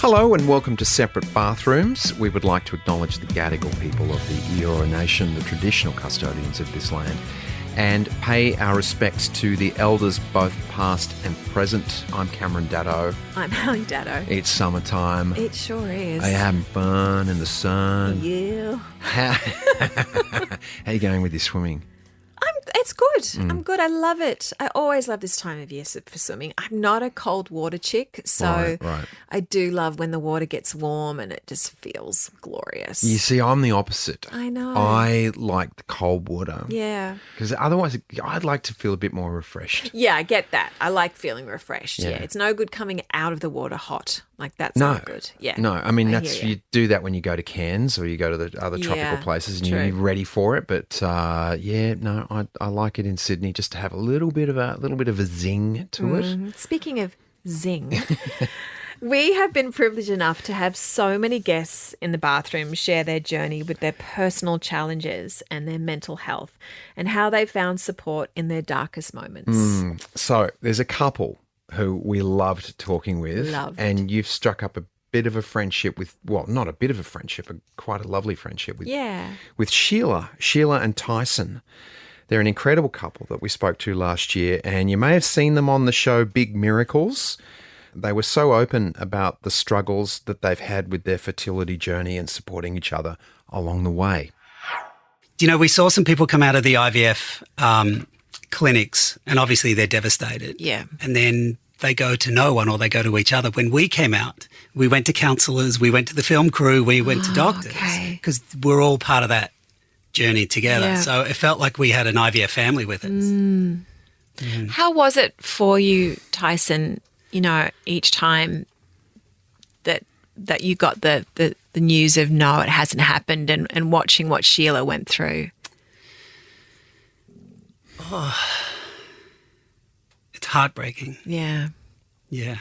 Hello and welcome to Separate Bathrooms. We would like to acknowledge the Gadigal people of the Eora Nation, the traditional custodians of this land, and pay our respects to the elders both past and present. I'm Brahe-Daddo. I'm Elle. It's summertime. It sure is. I am fun in the sun. Yeah. How are you going with your swimming? It's good. I'm good. I love it. I always love this time of year for swimming. I'm not a cold water chick, so Right. I do love when the water gets warm and it just feels glorious. You see, I'm the opposite. I know. I like the cold water. Yeah. Because otherwise, I'd like to feel a bit more refreshed. Yeah, I get that. I like feeling refreshed. Yeah. Yeah. It's no good coming out of the water hot. Like, that's No. not good. Yeah. No, I mean, I that's hear you do that when you go to Cairns or you go to the other tropical Yeah, places and true. you're ready for it. But I like it in Sydney just to have a little bit of a zing to it. Speaking of zing, we have been privileged enough to have so many guests in the bathroom share their journey with their personal challenges and their mental health and how they found support in their darkest moments. So there's a couple who we loved talking with, and you've struck up a bit of a friendship with, well, not a bit of a friendship, quite a lovely friendship with Sheila and Tyson. They're an incredible couple that we spoke to last year, and you may have seen them on the show Big Miracles. They were so open about the struggles that they've had with their fertility journey and supporting each other along the way. You know, we saw some people come out of the IVF clinics, and obviously they're devastated. Yeah. And then they go to no one or they go to each other. When we came out, we went to counsellors, we went to the film crew, we went to doctors, because we're all part of that journey together. Yeah. So it felt like we had an IVF family with us. How was it for you, Tyson, you know, each time that you got the news of no, it hasn't happened, and watching what Sheila went through? It's heartbreaking. Yeah. Yeah.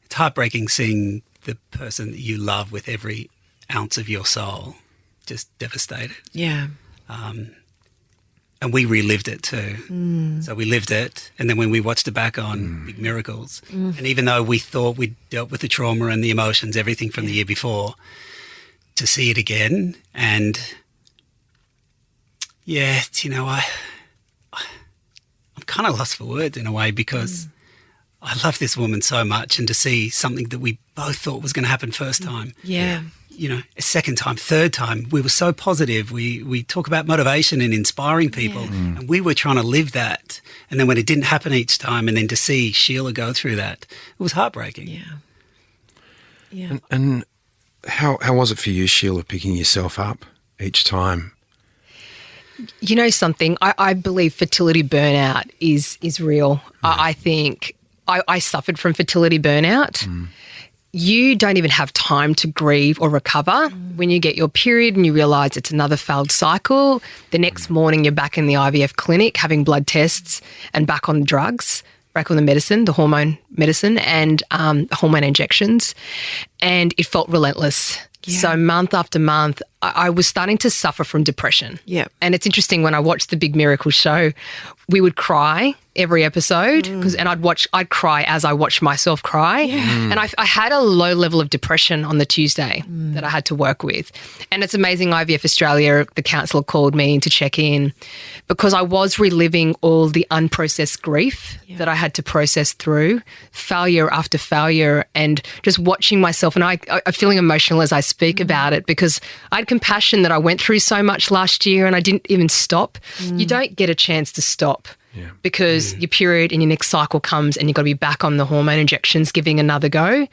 It's heartbreaking seeing the person that you love with every ounce of your soul just devastated. Yeah. And we relived it too. So we lived it. And then when we watched it back on Big Miracles, and even though we thought we'd dealt with the trauma and the emotions, everything from the year before, to see it again and, yeah, you know, I'm kind of lost for words in a way because I love this woman so much, and to see something that we both thought was going to happen first time. Yeah. You know, a second time, third time, we were so positive. We talk about motivation and inspiring people, and we were trying to live that. And then when it didn't happen each time, and then to see Sheila go through that, it was heartbreaking. Yeah. Yeah. And how was it for you, Sheila, picking yourself up each time? You know something, I believe fertility burnout is real. I think I suffered from fertility burnout. You don't even have time to grieve or recover. When you get your period and you realise it's another failed cycle, the next morning you're back in the IVF clinic having blood tests and back on drugs, back on the medicine, the hormone medicine and hormone injections. And it felt relentless. Yeah. So month after month, I was starting to suffer from depression. Yeah. And it's interesting, when I watched the Big Miracle show, we would cry every episode and I'd cry as I watched myself cry. And I had a low level of depression on the Tuesday that I had to work with. And it's amazing, IVF Australia, the counsellor called me to check in because I was reliving all the unprocessed grief that I had to process through, failure after failure, and just watching myself. And I'm feeling emotional as I speak about it because I had compassion that I went through so much last year and I didn't even stop. You don't get a chance to stop. Because your period and your next cycle comes and you've got to be back on the hormone injections, giving another go.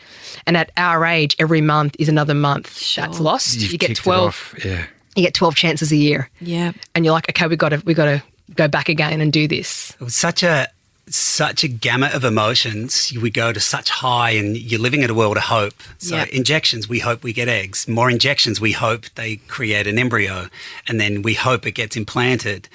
And at our age, every month is another month that's lost. You've you get kicked it 12. off. Yeah. You get 12 chances a year. Yeah. And you're like, okay, we got to go back again and do this. It was such a gamut of emotions. We go to such high, and you're living in a world of hope. So injections, we hope we get eggs. More injections, we hope they create an embryo, and then we hope it gets implanted.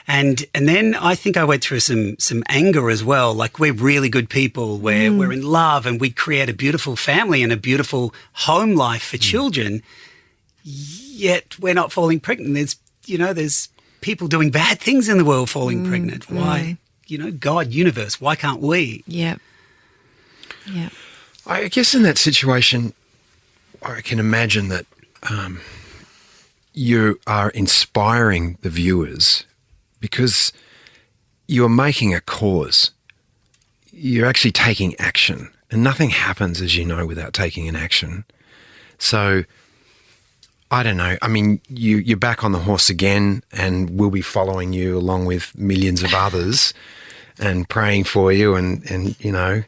And then I think I went through some anger as well. Like, we're really good people. We're in love, and we create a beautiful family and a beautiful home life for children. Yet we're not falling pregnant. There's people doing bad things in the world falling pregnant. Why? God, universe, why can't we? Yeah. Yeah. I guess in that situation, I can imagine that you are inspiring the viewers because you're making a cause. You're actually taking action, and nothing happens, as you know, without taking an action. So, I don't know. I mean, you're back on the horse again, and we'll be following you along with millions of others and praying for you and you know,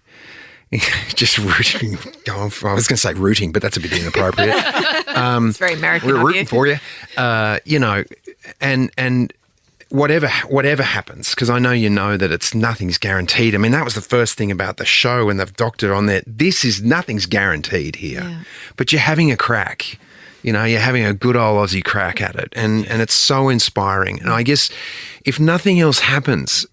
just rooting. I was going to say rooting, but that's a bit inappropriate. It's very American. We're rooting for you. You know, and whatever happens, because I know you know that nothing's guaranteed. I mean, that was the first thing about the show, and the doctor on there. Nothing's guaranteed here, but you're having a crack. You know, you're having a good old Aussie crack at it, and it's so inspiring. And I guess if nothing else happens,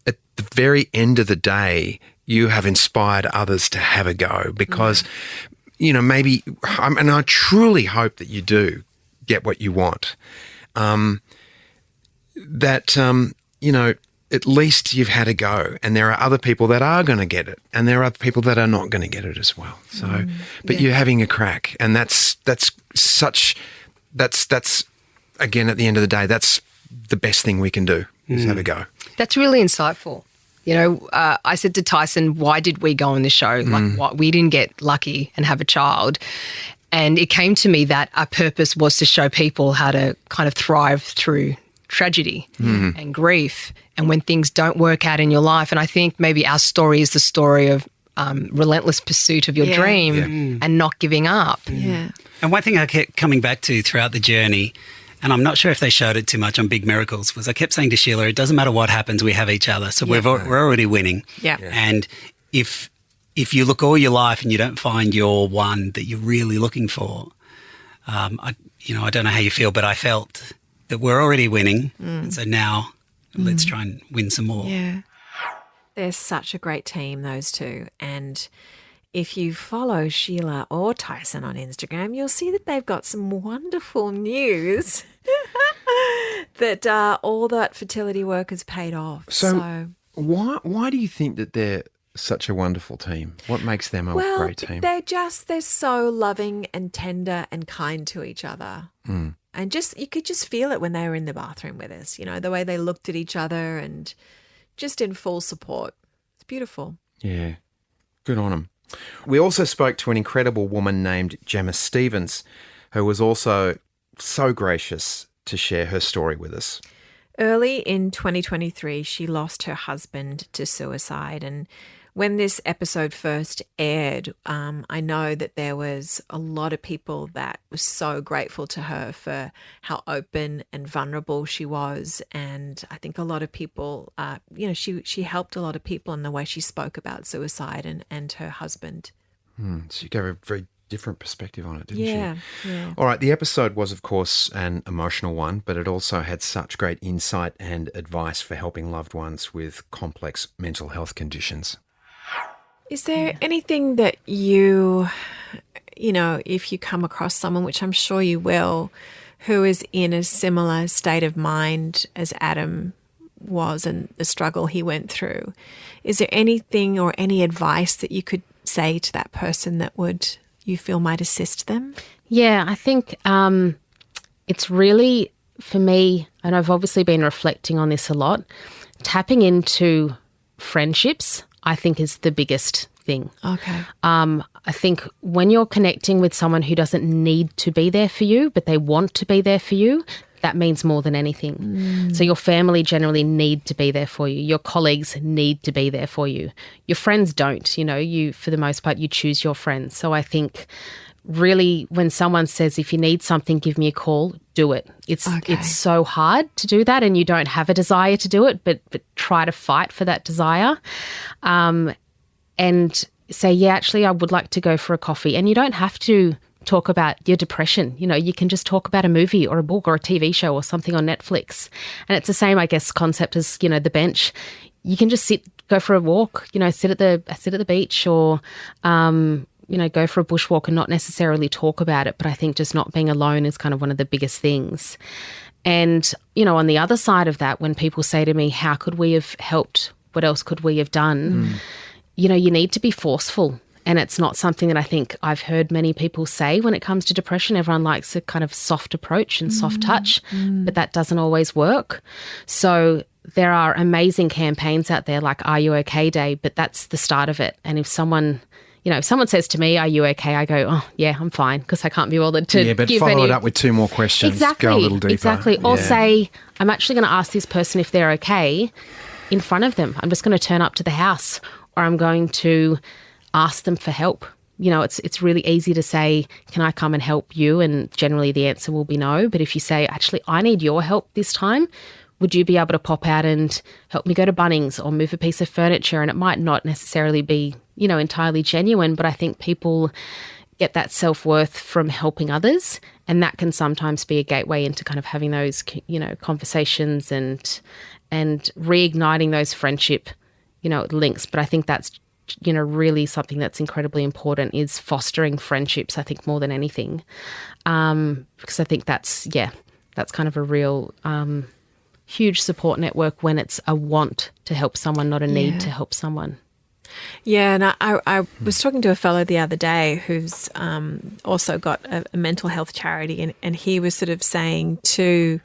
at the very end of the day, you have inspired others to have a go because, you know, maybe, and I truly hope that you do get what you want. You know, at least you've had a go, and there are other people that are going to get it, and there are other people that are not going to get it as well. So, but you're having a crack, and that's again, at the end of the day, that's the best thing we can do is have a go. That's really insightful. You know, I said to Tyson, why did we go on this show? Like, why we didn't get lucky and have a child. And it came to me that our purpose was to show people how to kind of thrive through tragedy and grief and when things don't work out in your life. And I think maybe our story is the story of relentless pursuit of your dream and not giving up. Yeah. And one thing I kept coming back to throughout the journey, and I'm not sure if they showed it too much on Big Miracles, was I kept saying to Sheila, it doesn't matter what happens, we have each other. So we're already winning. Yeah. And if you look all your life and you don't find your one that you're really looking for, I don't know how you feel, but I felt that we're already winning. And so now let's try and win some more. Yeah. They're such a great team, those two. And if you follow Sheila or Tyson on Instagram, you'll see that they've got some wonderful news that all that fertility work has paid off. So why do you think that they're such a wonderful team? What makes them a great team? They're so loving and tender and kind to each other. And you could just feel it when they were in the bathroom with us, you know, the way they looked at each other and just in full support. It's beautiful. Yeah, good on them. We also spoke to an incredible woman named Gemma Stevens, who was also so gracious to share her story with us. Early in 2023, she lost her husband to suicide. And when this episode first aired, I know that there was a lot of people that were so grateful to her for how open and vulnerable she was. And I think a lot of people, she helped a lot of people in the way she spoke about suicide and her husband. So you gave a very different perspective on it, didn't she? Yeah. All right, the episode was, of course, an emotional one, but it also had such great insight and advice for helping loved ones with complex mental health conditions. Is there anything that if you come across someone, which I'm sure you will, who is in a similar state of mind as Adam was and the struggle he went through, is there anything or any advice that you could say to that person that you feel might assist them? Yeah, I think it's really, for me, and I've obviously been reflecting on this a lot, tapping into friendships, I think, is the biggest thing. Okay. I think when you're connecting with someone who doesn't need to be there for you, but they want to be there for you, that means more than anything. So your family generally need to be there for you. Your colleagues need to be there for you. Your friends don't. You for the most part, you choose your friends. So I think really when someone says, if you need something, give me a call, do it. It's so hard to do that and you don't have a desire to do it, but try to fight for that desire. And say, yeah, actually, I would like to go for a coffee. And you don't have to talk about your depression. You can just talk about a movie or a book or a TV show or something on Netflix. And it's the same, I guess, concept as, the bench. You can just go for a walk, sit at the beach or, go for a bushwalk and not necessarily talk about it. But I think just not being alone is kind of one of the biggest things. And, on the other side of that, when people say to me, how could we have helped? What else could we have done? you know, you need to be forceful. And it's not something that I think I've heard many people say when it comes to depression. Everyone likes a kind of soft approach and soft touch, but that doesn't always work. So there are amazing campaigns out there like Are You OK Day, but that's the start of it. And if someone says to me, are you okay? I go, oh, yeah, I'm fine, because I can't be bothered to but give follow it up with 2 more questions. Exactly. Go a little deeper. Exactly. Or say, I'm actually going to ask this person if they're okay in front of them. I'm just going to turn up to the house, or I'm going to ask them for help. You know, it's really easy to say, can I come and help you? And generally the answer will be no. But if you say, actually, I need your help this time, would you be able to pop out and help me go to Bunnings or move a piece of furniture? And it might not necessarily be, you know, entirely genuine, but I think people get that self-worth from helping others, and that can sometimes be a gateway into kind of having those, you know, conversations and reigniting those friendship, you know, links. But I think that's, you know, really something that's incredibly important, is fostering friendships, I think, more than anything. Because I think that's kind of a real huge support network when it's a want to help someone, not a need to help someone. Yeah, and I was talking to a fellow the other day who's also got a mental health charity, and he was sort of saying to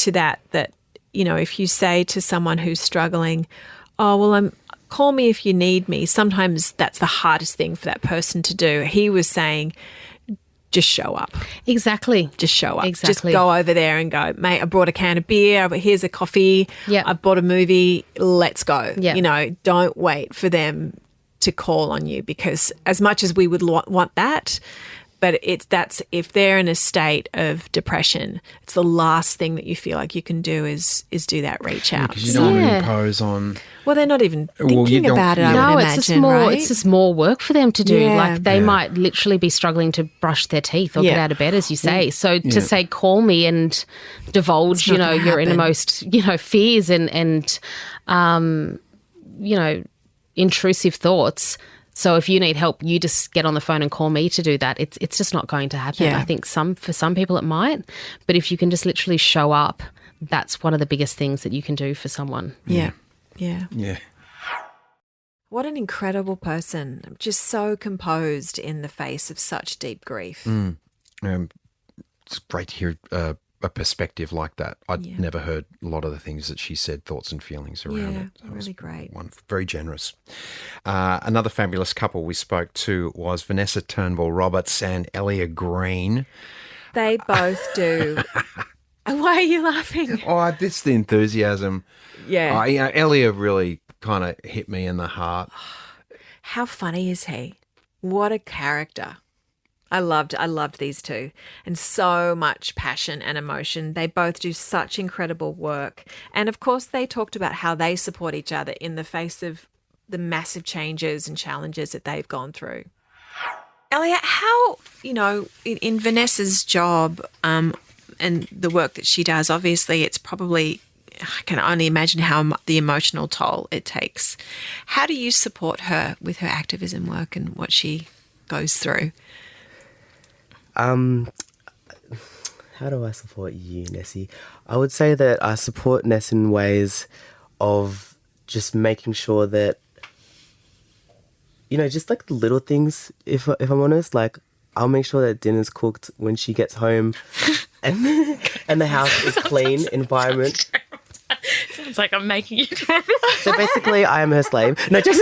that, you know, if you say to someone who's struggling, oh, well, call me if you need me, sometimes that's the hardest thing for that person to do. He was saying, just show up. Exactly. Just show up. Exactly. Just go over there and go, mate, I brought a can of beer, here's a coffee, I bought a movie, let's go. Yep. You know, don't wait for them to call on you, because as much as we would want that, but that's if they're in a state of depression, it's the last thing that you feel like you can do is do that reach out. Because you don't want to impose on. Well, they're not even thinking about it. I would imagine, it's just more work for them to do. Yeah. Like they might literally be struggling to brush their teeth or get out of bed, as you say. So to say, call me and divulge, you know, your innermost, you know, fears and you know, intrusive thoughts. So if you need help, you just get on the phone and call me to do that. It's just not going to happen. Yeah. I think for some people it might, but if you can just literally show up, that's one of the biggest things that you can do for someone. Yeah. What an incredible person. Just so composed in the face of such deep grief. It's great to hear a perspective like that. I'd never heard a lot of the things that she said, thoughts and feelings around it. So really great. Very generous. Another fabulous couple we spoke to was Vanessa Turnbull-Roberts and Elle Green. They both do. Why are you laughing? Oh, this the enthusiasm. Yeah. You know, Elle really kind of hit me in the heart. How funny is he? What a character. I loved these two, and so much passion and emotion. They both do such incredible work. And of course, they talked about how they support each other in the face of the massive changes and challenges that they've gone through. Elliot, how, you know, in Vanessa's job and the work that she does, obviously it's probably, I can only imagine how the emotional toll it takes. How do you support her with her activism work and what she goes through? How do I support you, Nessie? I would say that I support Ness in ways of just making sure that, you know, just like the little things, if I'm honest, like I'll make sure that dinner's cooked when she gets home and the house is clean environment. Sounds like I'm making you. So basically I am her slave. No, just...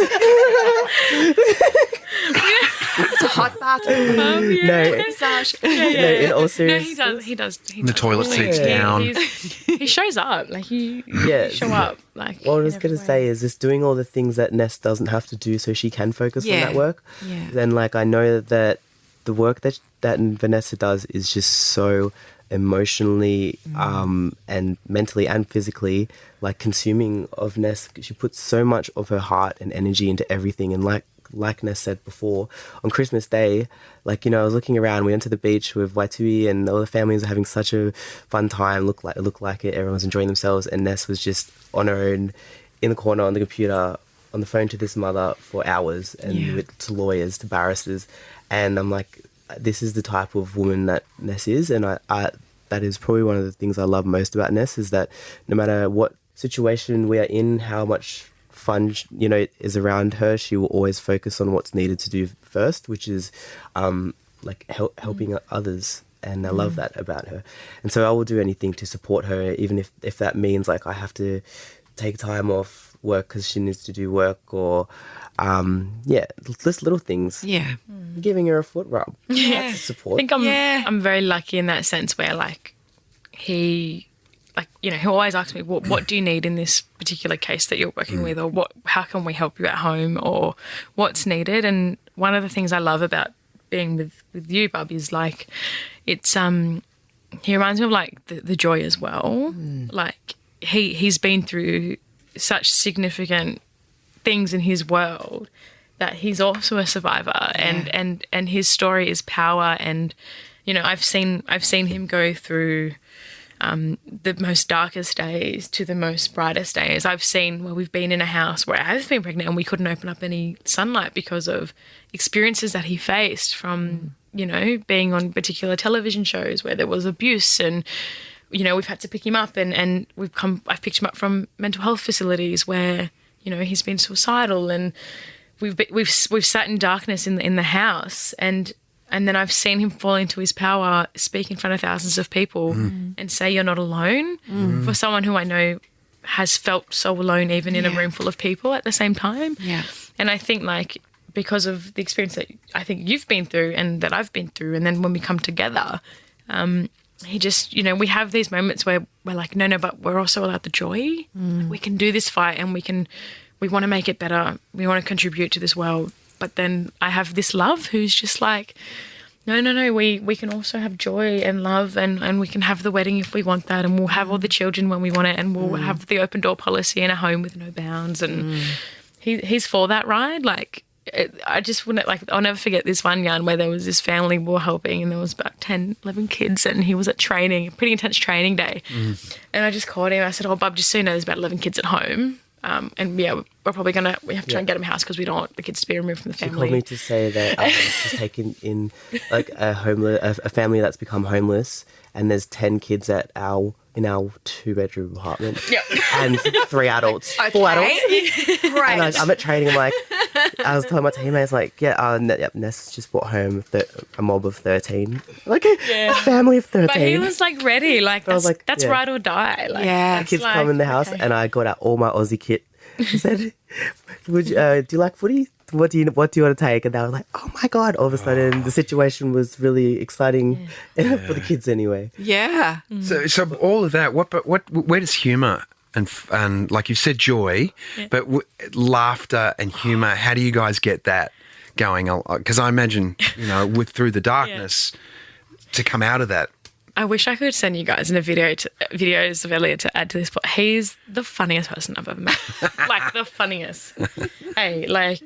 It's a hot bathroom. No, in all seriousness. No, he does. The toilet seat's down. He shows up. Like you show up. Like what I was going to say is just doing all the things that Ness doesn't have to do so she can focus on that work. Yeah. Then like I know that the work that Vanessa does is just so emotionally and mentally and physically like consuming of Ness. She puts so much of her heart and energy into everything, and like Ness said before, on Christmas Day, like, you know, I was looking around, we went to the beach with Waitui and all the families were having such a fun time, looked like it, everyone was enjoying themselves, and Ness was just on her own in the corner on the computer, on the phone to this mother for hours, and to lawyers, to barristers, and I'm like, this is the type of woman that Ness is, and I that is probably one of the things I love most about Ness, is that no matter what situation we are in, how much fun, is around her, she will always focus on what's needed to do first, which is helping others. And I love that about her. And so I will do anything to support her, even if that means like I have to take time off work because she needs to do work, or just little things. Yeah. Giving her a foot rub. Yeah. That's support. I think I'm very lucky in that sense where like he always asks me, what do you need in this particular case that you're working with, or how can we help you at home, or what's needed. And one of the things I love about being with you, Bub, is like it's he reminds me of like the joy as well. Like he's been through such significant things in his world that he's also a survivor, and his story is power. And I've seen him go through the most darkest days to the most brightest days. I've seen where we've been in a house where I have been pregnant and we couldn't open up any sunlight because of experiences that he faced from, being on particular television shows where there was abuse, and, we've had to pick him up and I've picked him up from mental health facilities where, he's been suicidal, and we've sat in darkness in the house, and then I've seen him fall into his power, speak in front of thousands of people and say you're not alone, for someone who I know has felt so alone even in a room full of people at the same time. Yeah. And I think like because of the experience that I think you've been through and that I've been through, and then when we come together, he just, we have these moments where we're like, no, but we're also allowed the joy. We can do this fight and we want to make it better. We want to contribute to this world. But then I have this love who's just like, no, we can also have joy and love, and we can have the wedding if we want that, and we'll have all the children when we want it, and we'll have the open door policy in a home with no bounds. And he's for that ride. Like, I just wouldn't, like, I'll never forget this one yarn where there was this family we were helping, and there was about 10, 11 kids, and he was at training, a pretty intense training day. And I just called him. I said, Bub, just so you know, there's about 11 kids at home. And we're probably we have to try and get him a house because we don't want the kids to be removed from the family. She called me to say that she's taken in like a family that's become homeless, and there's 10 kids in our 2-bedroom apartment. Yep. And 3 adults. 4 adults. Right. And I'm at training, like, I was telling my teammates, like, Ness just brought home a mob of 13. Like, a family of 13. But he was, like, ready. Like, that's yeah. ride or die. Like, yeah. Kids come in the house, and I got out all my Aussie kit. I said, do you like footy? What do you want to take? And they were like, oh my God. All of a sudden, the situation was really exciting for the kids anyway. Yeah. So all of that, where does humour and like you said, joy, but laughter and humour, how do you guys get that going? Because I imagine, through the darkness to come out of that. I wish I could send you guys in videos of Elliot to add to this, but he's the funniest person I've ever met. Like, the funniest. Hey, like,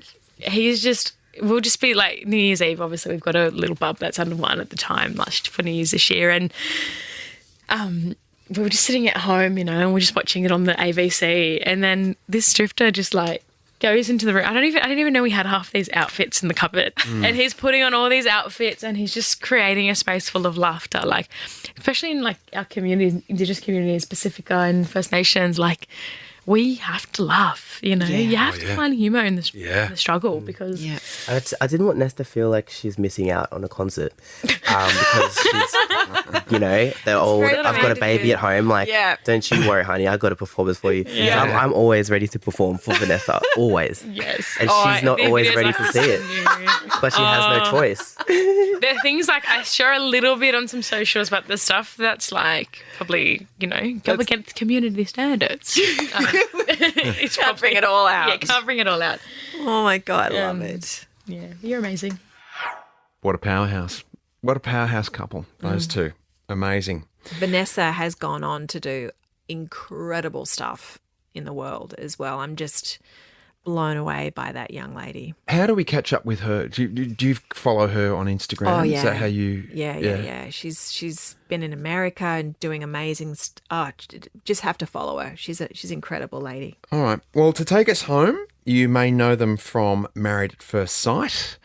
we'll just be like New Year's Eve, obviously we've got a little bub that's under 1 at the time, last for New Year's this year, and we were just sitting at home, and we're just watching it on the AVC, and then this drifter just like goes into the room. I didn't even know we had half these outfits in the cupboard, and he's putting on all these outfits, and he's just creating a space full of laughter, like especially in like our communities, Indigenous communities, Pacifica and First Nations, like we have to laugh, you have to find humour in the struggle, because I didn't want Ness to feel like she's missing out on a concert because she's, they're old. I've got a baby at home. Like, don't you worry, honey, I got a performance for you. Yeah. So I'm always ready to perform for Vanessa, always. Yes. And she's not always ready to see it, but she has no choice. There are things like I share a little bit on some socials, but the stuff that's like probably, go against community standards. It's Can't bring it all out. Yeah, can't bring it all out. Oh my God, I love it. Yeah, you're amazing. What a powerhouse. What a powerhouse couple, those two. Amazing. Vanessa has gone on to do incredible stuff in the world as well. I'm just blown away by that young lady. How do we catch up with her? Do you follow her on Instagram? Oh, yeah. Is that how you... Yeah. She's been in America and doing amazing just have to follow her. She's an incredible lady. All right. Well, to take us home, you may know them from Married at First Sight.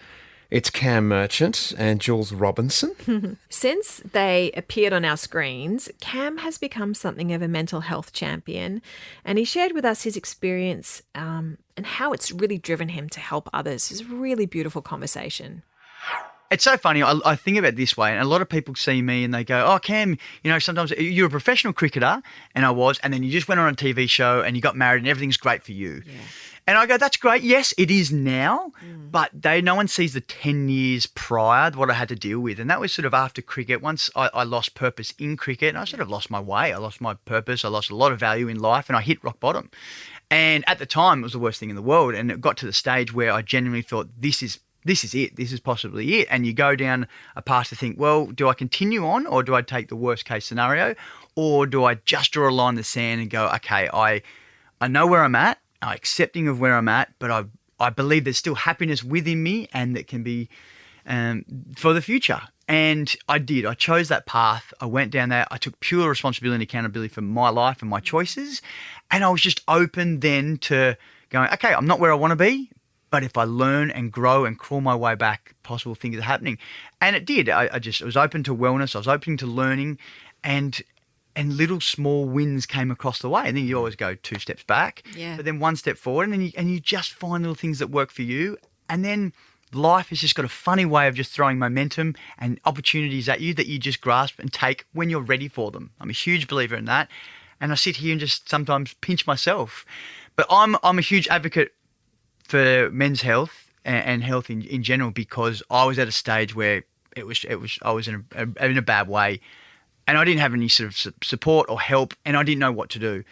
It's Cam Merchant and Jules Robinson. Since they appeared on our screens, Cam has become something of a mental health champion, and he shared with us his experience and how it's really driven him to help others. It's a really beautiful conversation. It's so funny. I think about it this way, and a lot of people see me and they go, "Oh, Cam, sometimes you're a professional cricketer," and I was, and then you just went on a TV show and you got married and everything's great for you. Yeah. And I go, that's great. Yes, it is now, but no one sees the 10 years prior, what I had to deal with. And that was sort of after cricket. Once I lost purpose in cricket, and I sort of lost my way. I lost my purpose. I lost a lot of value in life, and I hit rock bottom. And at the time, it was the worst thing in the world. And it got to the stage where I genuinely thought, this is it. This is possibly it. And you go down a path to think, well, do I continue on, or do I take the worst case scenario, or do I just draw a line in the sand and go, okay, I know where I'm at. I'm accepting of where I'm at, but I believe there's still happiness within me, and that can be for the future. And I did. I chose that path. I went down there. I took pure responsibility and accountability for my life and my choices. And I was just open then to going, okay, I'm not where I want to be, but if I learn and grow and crawl my way back, possible things are happening. And it did. I was open to wellness. I was open to learning, and little small wins came across the way. And then you always go 2 steps back, but then 1 step forward, and then you just find little things that work for you. And then life has just got a funny way of just throwing momentum and opportunities at you that you just grasp and take when you're ready for them. I'm a huge believer in that. And I sit here and just sometimes pinch myself. But I'm a huge advocate for men's health and health in general, because I was at a stage where I was in a bad way. And I didn't have any sort of support or help, and I didn't know what to do.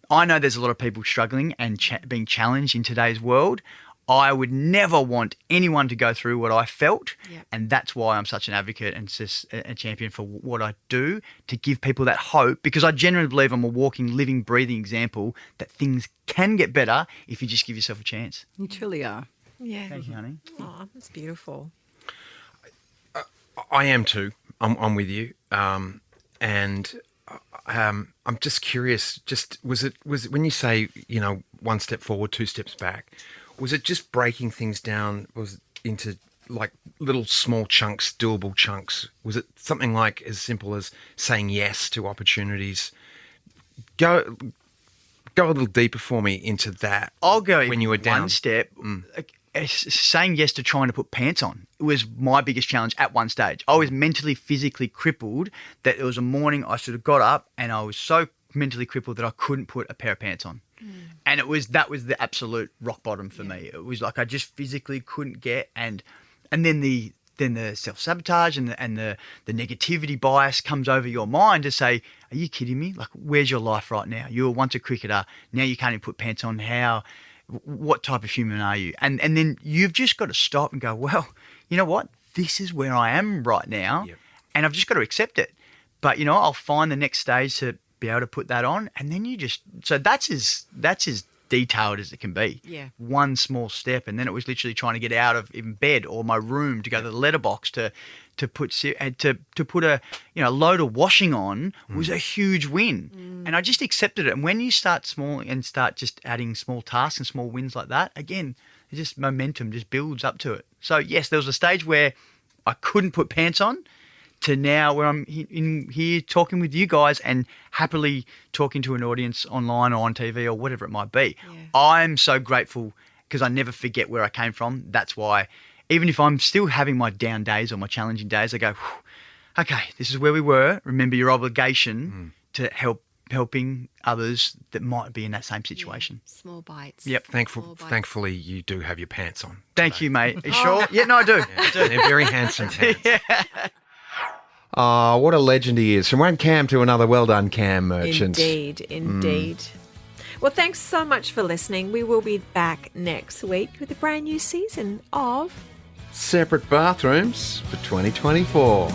I know there's a lot of people struggling and being challenged in today's world. I would never want anyone to go through what I felt, and that's why I'm such an advocate and a champion for what I do, to give people that hope, because I genuinely believe I'm a walking, living, breathing example that things can get better if you just give yourself a chance. You truly are. Yeah. Thank you, honey. Oh, that's beautiful. I am too. I'm with you. And I'm just curious. Was it when you say 1 step forward, 2 steps back? Was it just breaking things down? Was it into like little small chunks, doable chunks? Was it something like as simple as saying yes to opportunities? Go a little deeper for me into that. I'll go when you were down 1 step. Saying yes to trying to put pants on. It was my biggest challenge at one stage. I was mentally, physically crippled that it was a morning I sort of got up and I was so mentally crippled that I couldn't put a pair of pants on. And that was the absolute rock bottom for me. It was like I just physically couldn't get, and then the self-sabotage and the negativity bias comes over your mind to say, are you kidding me? Like, where's your life right now? You were once a cricketer. Now you can't even put pants on. What type of human are you? And then you've just got to stop and go, well, you know what? This is where I am right now, and I've just got to accept it. But, I'll find the next stage to be able to put that on, and then so that's as detailed as it can be. Yeah. One small step, and then it was literally trying to get out of even bed or my room to go to the letterbox to put a load of washing on was a huge win. And I just accepted it. And when you start small and start just adding small tasks and small wins like that, again, it's just momentum just builds up to it. So yes, there was a stage where I couldn't put pants on, to now where I'm in here talking with you guys and happily talking to an audience online or on TV or whatever it might be. Yeah. I'm so grateful because I never forget where I came from. That's why even if I'm still having my down days or my challenging days, I go, okay, this is where we were. Remember your obligation to helping others that might be in that same situation. Yeah. Small bites. Yep. Thankfully, you do have your pants on. Thank you, mate. Are you sure? Yeah, no, I do. I do. They're very handsome pants. Oh, what a legend he is. From one Cam to another. Well done, Cam Merchant. Indeed. Well, thanks so much for listening. We will be back next week with a brand new season of Separate Bathrooms for 2024.